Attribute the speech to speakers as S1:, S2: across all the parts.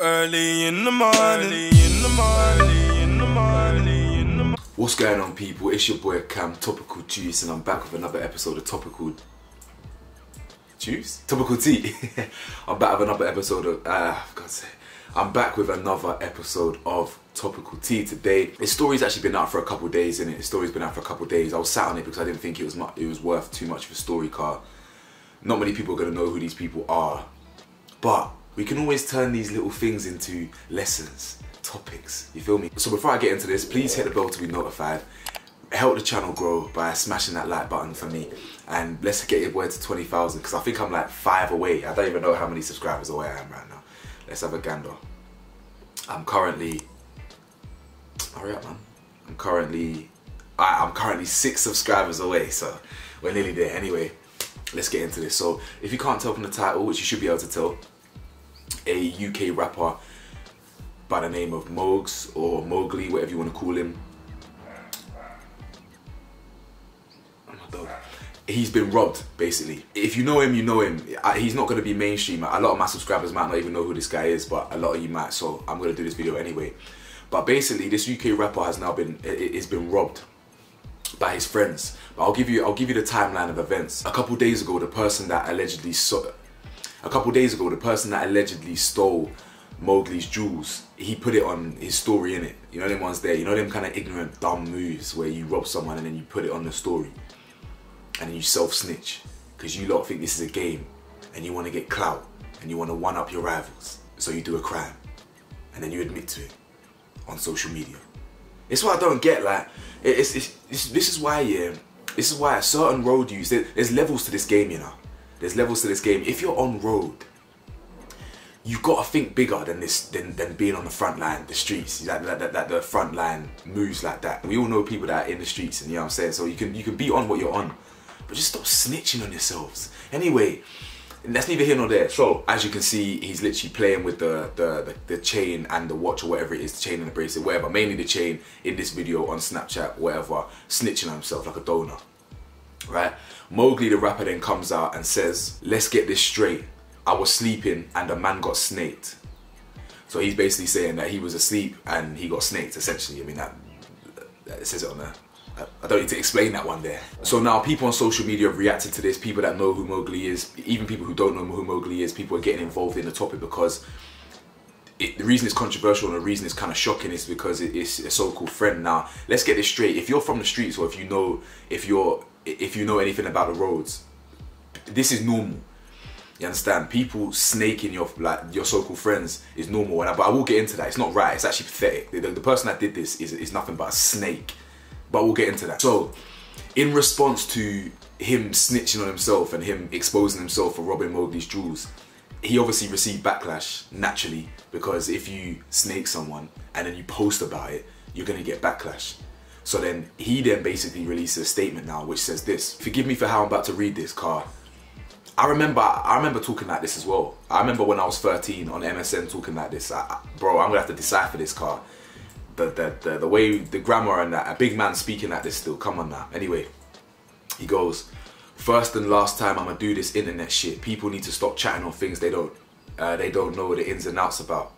S1: Early in the morning,
S2: What's going on, people? It's your boy Cam, Topical Juice, and I'm back with another episode of Topical Juice? Topical Tea. I'm back with another episode of, God's sake. I'm back with another episode of Topical Tea today. This story's actually been out for a couple of days, innit? This story's been out for a couple of days. I was sat on it because I didn't think it was worth too much of a story car. Not many people are going to know who these people are, but we can always turn these little things into lessons, topics, you feel me? So before I get into this, please hit the bell to be notified. Help the channel grow by smashing that like button for me, and let's get your boy to 20,000 because I think I'm like 5 away. I don't even know how many subscribers away I am right now. Let's have a gander. I'm currently, hurry up man. I'm currently 6 subscribers away, so we're nearly there. Anyway, let's get into this. So if you can't tell from the title, which you should be able to tell, a UK rapper by the name of Mowgs or Mowgli, whatever you want to call him. Oh my dog. He's been robbed, basically. If you know him, you know him. He's not going to be mainstream. A lot of my subscribers might not even know who this guy is, but a lot of you might, so I'm going to do this video anyway. But basically, this UK rapper has now been robbed by his friends. But I'll give you the timeline of events. A couple days ago, the person that allegedly stole Mowgli's jewels, he put it on his story, innit? You know them ones there, you know them kind of ignorant, dumb moves where you rob someone and then you put it on the story and then you self-snitch because you lot think this is a game and you want to get clout and you want to one-up your rivals. So you do a crime and then you admit to it on social media. It's what I don't get, like, this is why at certain road use, there's levels to this game, you know? There's levels to this game. If you're on road, you've got to think bigger than than being on the front line, the streets. That the front line moves like that. We all know people that are in the streets, and you know what I'm saying. So you can be on what you're on, but just stop snitching on yourselves. Anyway, that's neither here nor there. So as you can see, he's literally playing with the chain and the watch or whatever it is, the chain and the bracelet, whatever. Mainly the chain in this video on Snapchat, whatever. Snitching on himself like a donor. Right? Mowgli the rapper then comes out and says, let's get this straight. I was sleeping and a man got snaked. So he's basically saying that he was asleep and he got snaked, essentially. I mean, that says it on there. I don't need to explain that one there. So now people on social media have reacted to this. People that know who Mowgli is, even people who don't know who Mowgli is, people are getting involved in the topic because the reason it's controversial and the reason it's kind of shocking is because it's a so-called friend. Now, let's get this straight. If you're from the streets or if you know anything about the roads, this is normal. You understand? People snaking your so-called friends is normal, but I will get into that. It's not right. It's actually pathetic. The person that did this is nothing but a snake. But we'll get into that. So, in response to him snitching on himself and him exposing himself for robbing Mowgli's jewels, he obviously received backlash, naturally, because if you snake someone and then you post about it, you're gonna get backlash. So then he basically releases a statement now which says this. Forgive me for how I'm about to read this, car. I remember talking like this as well. I remember when I was 13 on MSN talking like this. Bro, I'm gonna have to decipher this, car. The way, the grammar and that, a big man speaking like this still, come on now. Anyway, he goes, first and last time I'ma do this internet shit. People need to stop chatting on things they don't know the ins and outs about.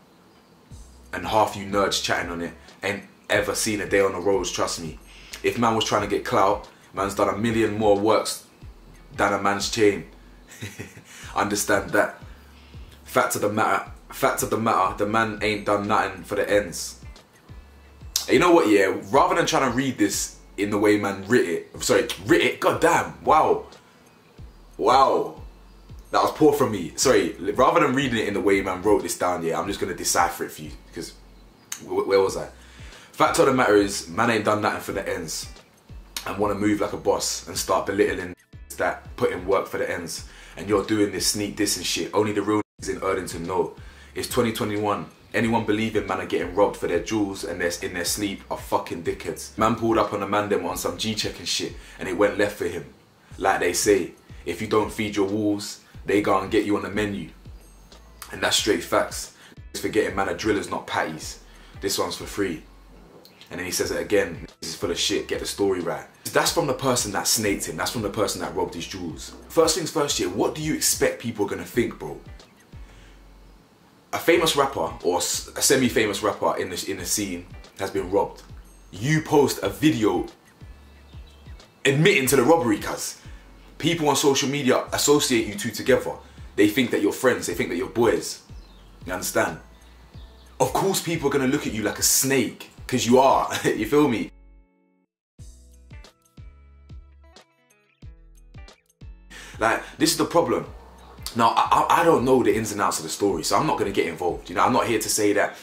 S2: And half you nerds chatting on it ain't ever seen a day on the roads, trust me. If man was trying to get clout, man's done 1 million more works than a man's chain. Understand that. Fact of the matter, the man ain't done nothing for the ends. You know what, yeah, rather than trying to read this in the way man writ it, goddamn, wow, that was poor from me. Sorry, rather than reading it in the way man wrote this down, yeah, I'm just gonna decipher it for you, because where was I? Fact of the matter is, man ain't done nothing for the ends and want to move like a boss and start belittling that put in work for the ends, and you're doing this sneak diss and shit. Only the real in Erdington know. It's 2021. Anyone believing man are getting robbed for their jewels and they're in their sleep are fucking dickheads. Man pulled up on a man them on some G-check and shit and it went left for him. Like they say, if you don't feed your wolves, they go and get you on the menu. And that's straight facts. Forgetting man are drillers, not patties. This one's for free. And then he says it again, this is full of shit, get the story right. That's from the person that snaked him, that's from the person that robbed his jewels. First things first, yeah, what do you expect people are gonna think, bro? a famous rapper or a semi-famous rapper in the scene has been robbed. You post a video admitting to the robbery, cuz people on social media associate you two together. They think that you're friends, they think that you're boys. You understand? Of course people are gonna look at you like a snake, because you are, you feel me? Like, this is the problem. Now, I don't know the ins and outs of the story, so I'm not gonna get involved. You know, I'm not here to say that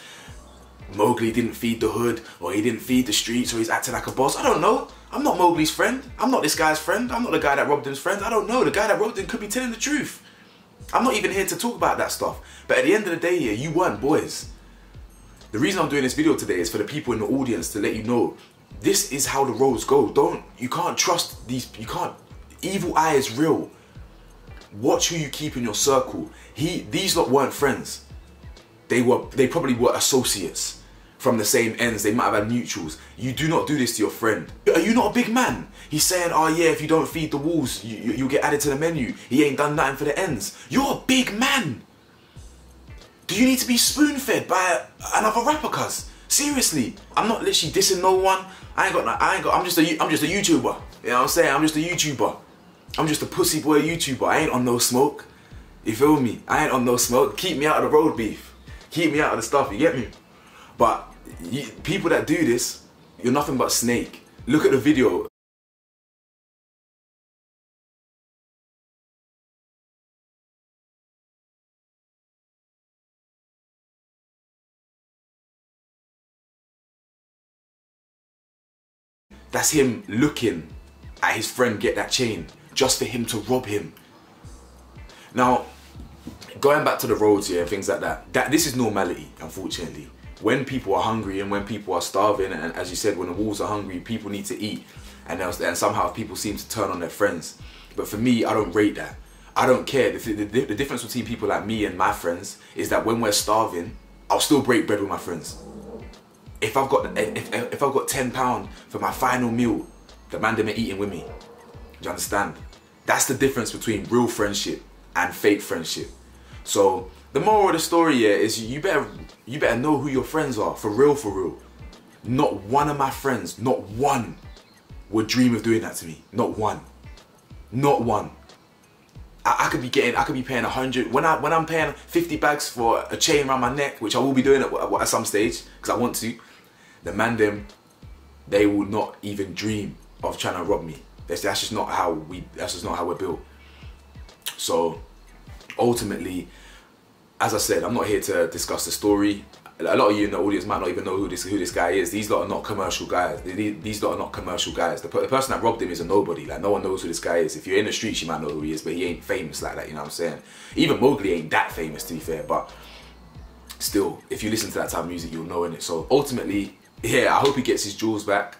S2: Mowgli didn't feed the hood, or he didn't feed the streets, or he's acting like a boss. I don't know. I'm not Mowgli's friend. I'm not this guy's friend. I'm not the guy that robbed him's friend. I don't know. The guy that robbed him could be telling the truth. I'm not even here to talk about that stuff. But at the end of the day, yeah, you weren't boys. The reason I'm doing this video today is for the people in the audience to let you know, this is how the roads go. You can't trust these, evil eye is real. Watch who you keep in your circle. These lot weren't friends. They probably were associates from the same ends. They might have had mutuals. You do not do this to your friend. Are you not a big man? He's saying, oh yeah, if you don't feed the wolves, you'll get added to the menu. He ain't done nothing for the ends. You're a big man. Do you need to be spoon-fed by another rapper, cuz? Seriously, I'm not literally dissing no one. I'm just a YouTuber. You know what I'm saying? I'm just a YouTuber. I'm just a pussy boy YouTuber. I ain't on no smoke. You feel me? I ain't on no smoke. Keep me out of the road beef. Keep me out of the stuff, you get me? But people that do this, you're nothing but snake. Look at the video. That's him looking at his friend get that chain just for him to rob him. Now, going back to the roads here and things like that, this is normality, unfortunately. When people are hungry and when people are starving, and as you said, when the wolves are hungry, people need to eat, and somehow people seem to turn on their friends. But for me, I don't rate that. I don't care. The difference between people like me and my friends is that when we're starving, I'll still break bread with my friends. If I've got £10 for my final meal, the man them are eating with me. Do you understand? That's the difference between real friendship and fake friendship. So the moral of the story here is you better know who your friends are, for real, for real. Not one of my friends, not one, would dream of doing that to me. Not one. Not one. I could be paying 100 when I'm paying 50 bags for a chain around my neck, which I will be doing at some stage because I want to. The man them, they will not even dream of trying to rob me. That's just not how we're built. So ultimately, as I said, I'm not here to discuss the story. A lot of you in the audience might not even know who this guy is. These lot are not commercial guys. These lot are not commercial guys. The person that robbed him is a nobody. Like, no one knows who this guy is. If you're in the streets, you might know who he is, but he ain't famous like that, you know what I'm saying? Even Mowgli ain't that famous, to be fair, but still, if you listen to that type of music, you'll know in it. So ultimately, yeah, I hope he gets his jewels back.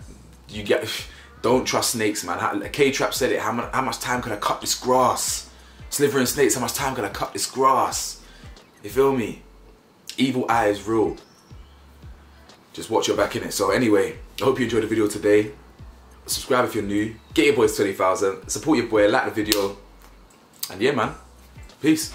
S2: Don't trust snakes, man. K-Trap said it, how much time could I cut this grass? Slithering snakes, how much time could I cut this grass? You feel me? Evil eye is real. Just watch your back in it. So anyway, I hope you enjoyed the video today. Subscribe if you're new. Get your boys 20,000. Support your boy, like the video. And yeah, man. Peace.